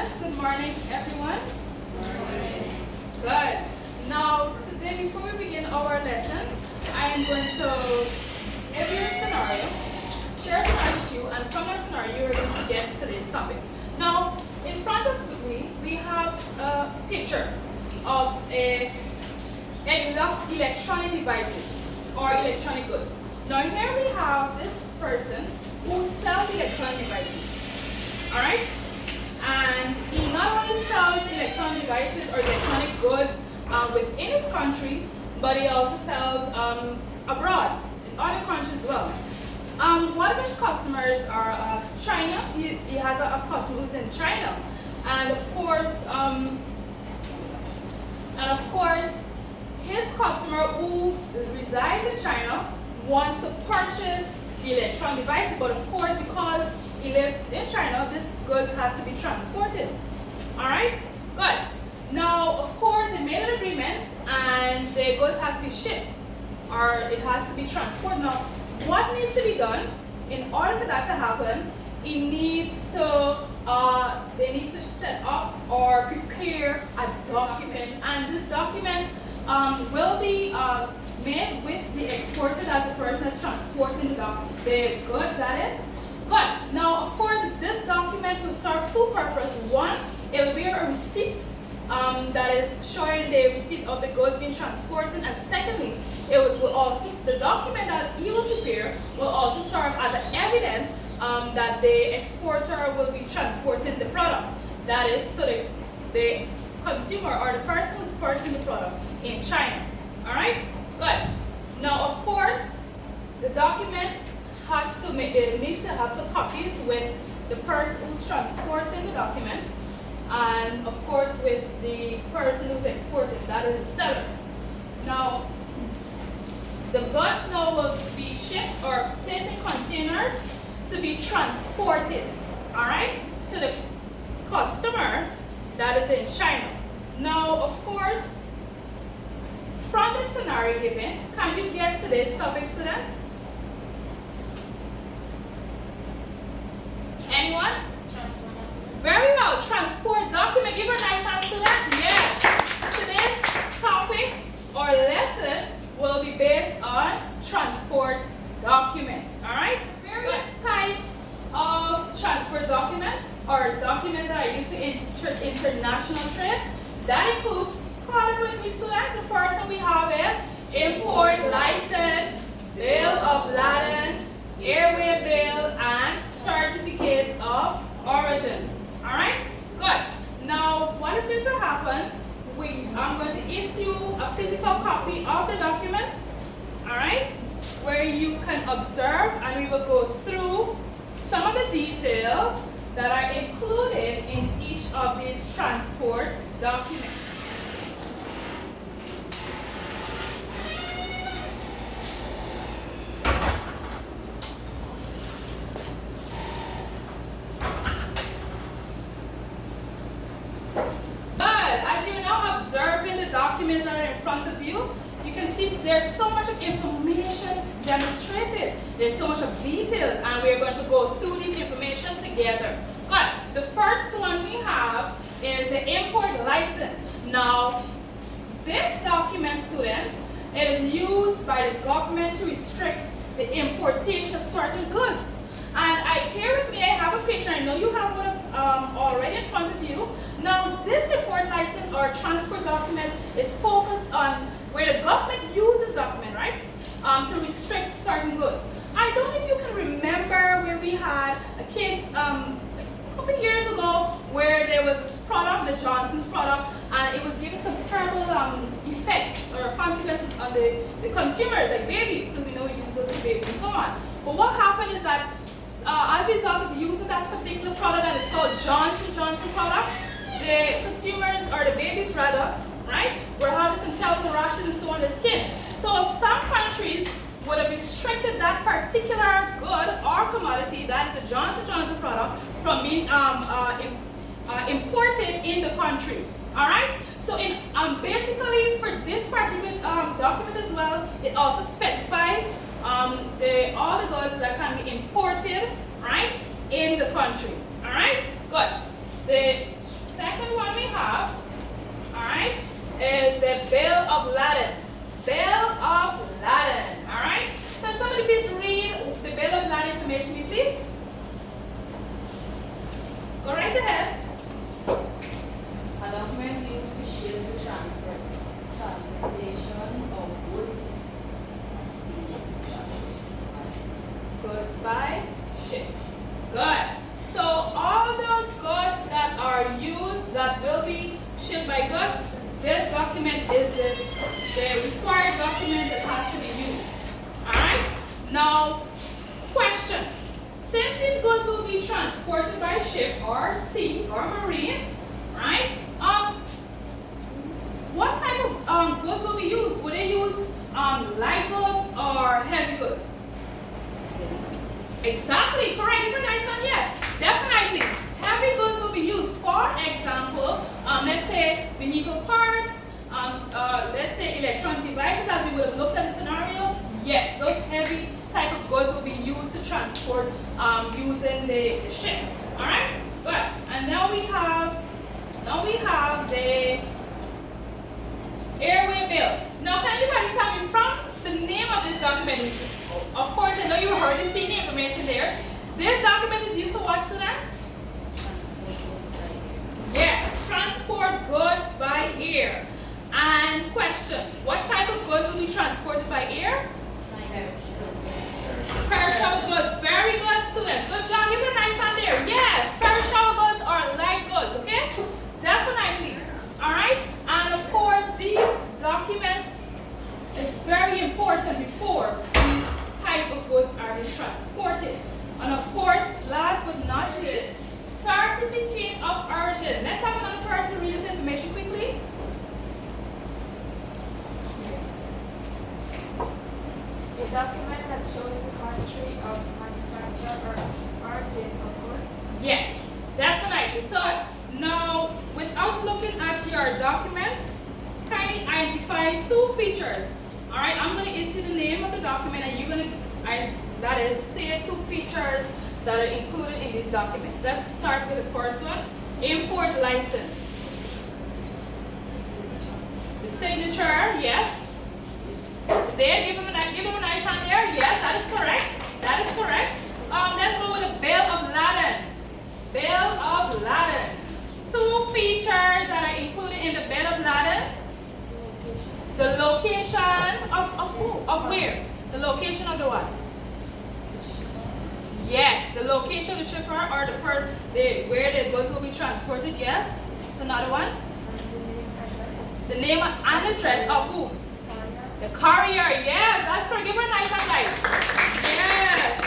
Yes, good morning, everyone. Good morning. Good. Now, today, before we begin our lesson, I am going to give you a scenario, share a scenario with you, and from that scenario, you are going to guess today's topic. Now, in front of me, we have a picture of electronic devices or electronic goods. Now, here we have this person who sells electronic devices. All right? And he not only sells electronic devices or electronic goods within his country, but he also sells abroad, in other countries as well. One of his customers are China. He has a customer who's in China. And of course, his customer who resides in China wants to purchase the electronic devices, but of course, because he lives in China, this goods has to be transported. All right, good. Now, of course, they made an agreement, and the goods has to be shipped, or it has to be transported. Now, what needs to be done in order for that to happen? It needs to, they need to set up or prepare a document, and this document will be made with the exporter as the person that's transporting the goods, that is. Good. Now, of course, this document will serve two purposes. One, it will be a receipt that is showing the receipt of the goods being transported, and secondly, it will also, the document that he will prepare will also serve as an evidence that the exporter will be transporting the product. That is to the consumer or the person who's purchasing the product in China. All right? Good. Now, of course, the document it needs to have some copies with the person who's transporting the document, and of course with the person who's exporting, that is the seller. Now, the goods now will be shipped or placed in containers to be transported, all right, to the customer that is in China. Now, of course, from the scenario given, can you guess today's topic, students? Anyone? Very well. Transport document. Give her a nice hand, students. Yes. Today's topic or lesson will be based on transport documents. All right? Various types of transport documents or documents that are used for international trade. That includes, call it with me, students. The first one we have is import license, bill of lading, airway bill, and certificate of origin. All right, good. Now, what is going to happen? I'm going to issue a physical copy of the document, all right, where you can observe, and we will go through some of the details that are included in each of these transport documents. Documents that are in front of you, you can see there's so much of information demonstrated. There's so much of details, and we're going to go through these information together. Good. The first one we have is the import license. Now, this document, students, it is used by the government to restrict the importation of certain goods. And here with me, I have a picture. I know you have one already in front of you. Now, this import license or transport document is focused on where the government uses document, right, to restrict certain goods. I don't know if you can remember where we had a case a couple of years ago where there was this product, the Johnson's product, and it was giving some terrible effects or consequences on the consumers, like babies, because we know we use those for babies and so on. But what happened is that as a result of using that particular product that is called Johnson product, the consumers, or the babies rather, right, were having some terrible rashes and so on the skin. So some countries would have restricted that particular good or commodity, that is a Johnson product, from being imported in the country. All right? So basically for this particular document as well, it also specifies all the goods that can be imported, right, in the country. All right? Good. The second one we have, all right, is the Bill of Lading. Bill of Lading, all right? Can somebody please read the Bill of Lading information to me, please? Go right ahead. A document used to ship the transportation of Goods by ship. Good. So all those goods that are used, that will be shipped by goods, this document is the required document that has to be used. Alright? Now, question. Since these goods will be transported by ship or sea or marine, right? What type of goods will be used? Will they use light goods or heavy goods? Exactly, correct. Give a nice one, yes. Definitely. Heavy goods will be used. For example, let's say vehicle parts, let's say electronic devices, as we would have looked at the scenario. Yes, those heavy type of goods will be used to transport using the ship. Alright? Good. And now we have the airway bill. Now can anybody tell me from the name of this document? Of course, I know you already seen the information there. This document is used for what, students? Yes, transport goods by air. And question, what type of goods will be transported by air? Perishable goods. Very good, students. Good job. Give it a nice hand there. Yes, perishable goods or light goods, okay? Definitely. Alright? And of course, these documents is very important before these type of goods are being transported. And of course, last but not least, certificate of origin. Let's have another person read this information quickly. A document that shows the country of manufacture or origin of goods. Yes, definitely. So now, without looking at your document, kindly identify two features. All right, I'm going to issue the name of the document, and you're going to, that is, state two features that are included in these documents. Let's start with the first one, import license. The signature, yes. There, give them a nice hand there. Yes, that is correct. That is correct. Let's go with the Bill of Lading. Bill of Lading. Two features that are included in the Bill of Lading. The location of where? The location of the what? Yes, the location of the shipper or where the goods will be transported. Yes. It's another one. The name and address of who? The courier. Yes, that's correct. Give her a nice hand, guys. Yes.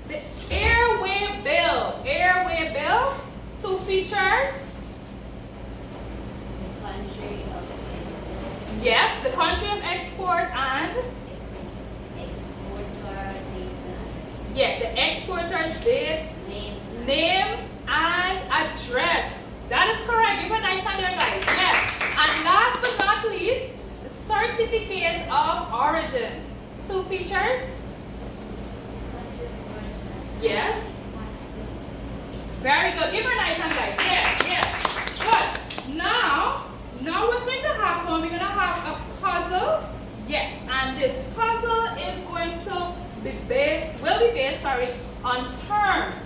The airway bill. Airway bill. Two features. the country of export. Yes, the country of export and Exporter data. yes, the exporter's date, name and address. That is correct. Give her a nice hand there, guys. Yes. And last but not least, the certificate of origin. Two features. Yes. Very good. Give her a nice hand, guys. Yes, yes. Good. Now what's going to happen? We're going to have a puzzle. Yes, and this puzzle is going to be based on terms,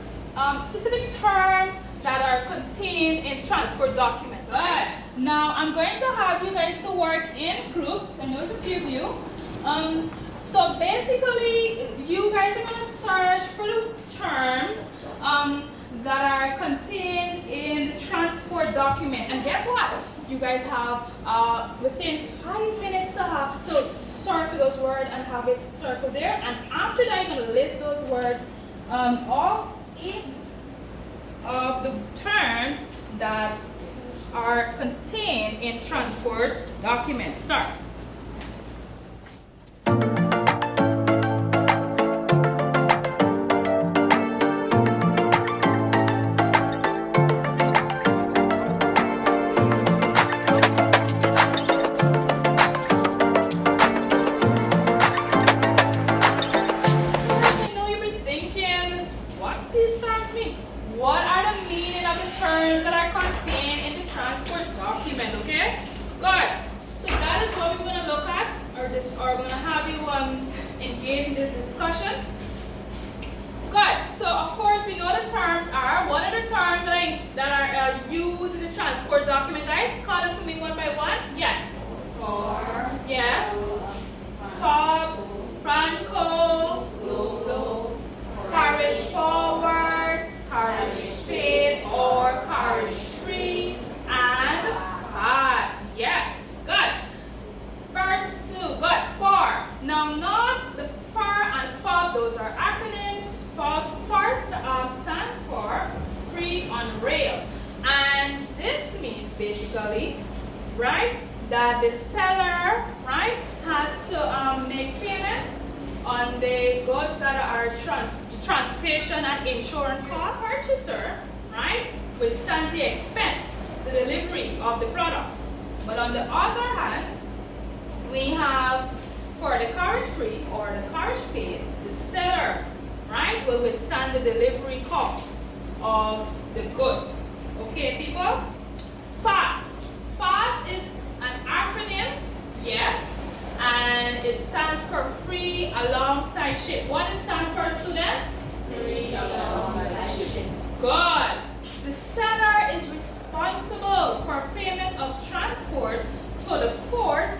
specific terms that are contained in transport documents. All right. Now I'm going to have you guys to work in groups. I know there's a few of you. So basically, you guys are going to search for the terms that are contained in the transport document. And guess what? You guys have within 5 minutes to search for those words and have it circled there. And after that, you're going to list those words, all 8 of the terms that are contained in transport documents. Start. What are the meaning of the terms that are contained document, okay? Good. So that is what we're gonna look at, or we're gonna have you engage in this discussion. Good. So of course we know the terms are. What are the terms that are used in the transport document, guys? Call them for me one by one. Yes. For. Yes. Fob, Franco, Logo. carriage forward, carriage paid, or carriage free, and pass. Yes. Good. First two. Good. For. Now not the FAR and FOB. Those are acronyms. FAR stands for free on rail, and this means basically, right, that the seller, right, has to make payments on the goods that are transportation and insurance costs. Purchaser, right, withstands the expense, the delivery of the product. But on the other hand, we have for the carriage free or the carriage paid, the seller, right, will withstand the delivery cost of the goods. Okay, people? FAST. FAST is an acronym, yes, and it stands for free alongside ship. What it stands for, students? Free alongside ship. Good. The seller is responsible for payment of transport to the port,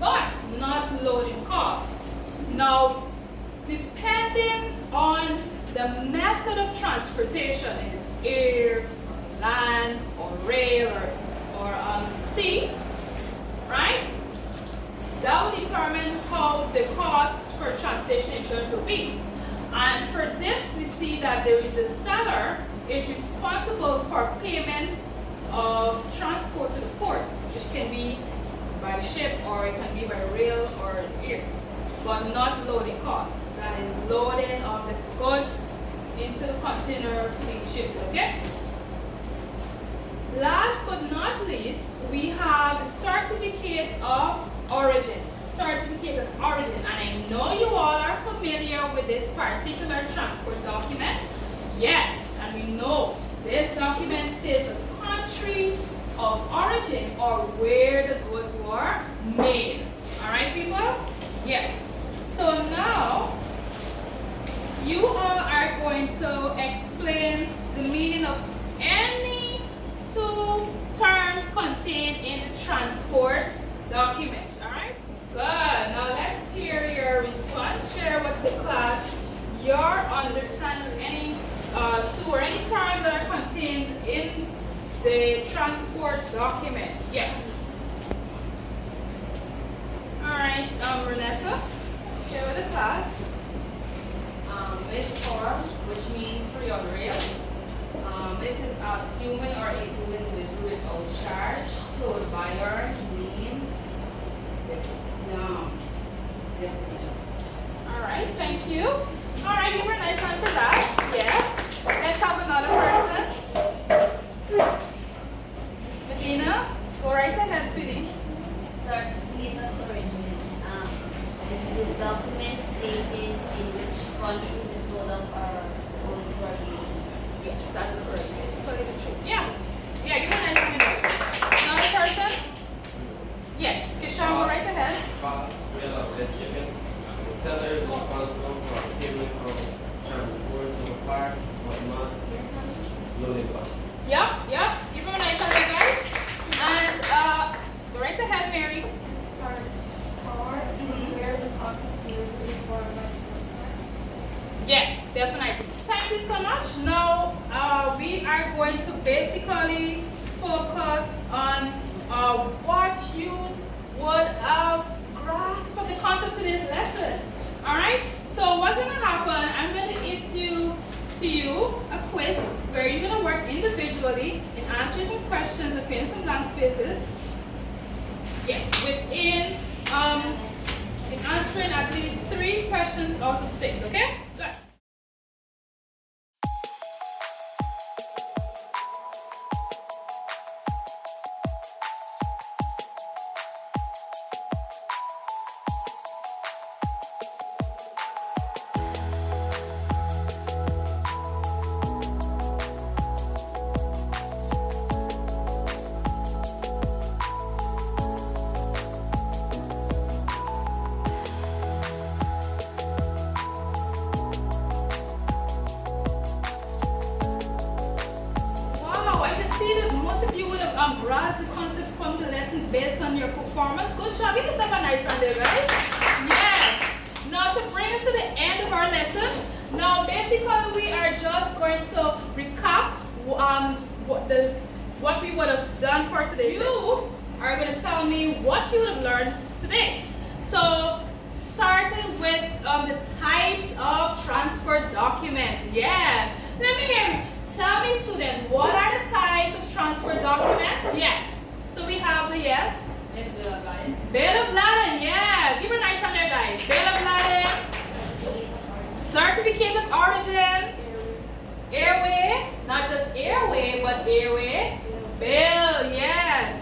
but not loading costs. Now, depending on the method of transportation, it's air, land, or rail, or sea, right? That will determine how the cost for transportation insurance will be. And for this, we see that the seller is responsible for payment of transport to the port, which can be by ship or it can be by rail or air, but not loading costs. That is loading of the goods into the container to be shipped, okay? Last but not least, we have the certificate of origin. Certificate of origin, and I know you all are familiar with this particular transport document. Yes, and we know this document states the country of origin or where the goods were made. All right, people? Yes. So now, you all are going to explain the meaning of any two terms contained in the transport documents. All right? Good. Now let's hear your response. Share with the class your understanding of any two or any terms that are contained in the transport document. Yes. All right, Renessa, share with the class. This form, which means free on rail. This is assuming or including delivery without charge, told buyer, lien, destination. All right, thank you. All right, you were nice one for that. Yes. Let's have another person. Medina, go right ahead, sweetie. Certificate of origin. This is the document stating in which countries the product or goods were made. Yes, that's correct. Basically the truth. Yeah. Yeah, you were nice one. Another person? Yes, Kishan, go right ahead. Rail outlet shipping. The seller is responsible for payment of transport to the park, whatnot, loading costs. Yep, yep. You were nice one, you guys. And go right ahead, Mary. This part four is where the cost of delivery is borne by the customer. Yes, definitely. Thank you so much. Now, we are going to basically focus on what you would have grasped from the concept of today's lesson. All right? So what's going to happen, I'm going to issue to you a quiz where you're going to work individually in answering some questions and filling some blank spaces. Yes, within in answering at least 3 questions out of 6, okay? Good. grasp the concept from the lesson based on your performance. Good job. Give yourself a nice hand there, guys. Yes. Now to bring us to the end of our lesson. Now basically we are just going to recap what we would have done for today. You are going to tell me what you would have learned today. So starting with the types of transfer documents. Yes. Let me hear you. Tell me, students, what are the types of transfer documents? Yes. So we have the yes. Yes, bill of lading. Bill of lading, yes. Give a nice hand there, guys. Bill of lading. Certificate of origin. Airway. Not just airway, but airway. Bill, yes.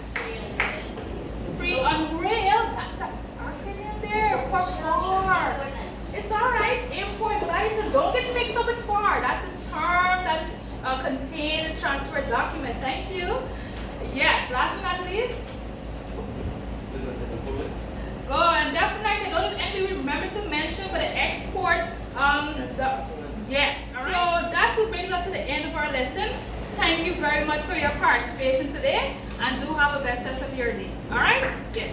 Free on rail. That's an acronym there for FAR. It's alright. Import license. Don't get mixed up with FAR. That's a term that is contained in the transfer document. Thank you. Yes, last but not least. Go and definitely don't have anything remember to mention, but the export. Yes. So that will bring us to the end of our lesson. Thank you very much for your participation today, and do have a best rest of your day. All right? Yes.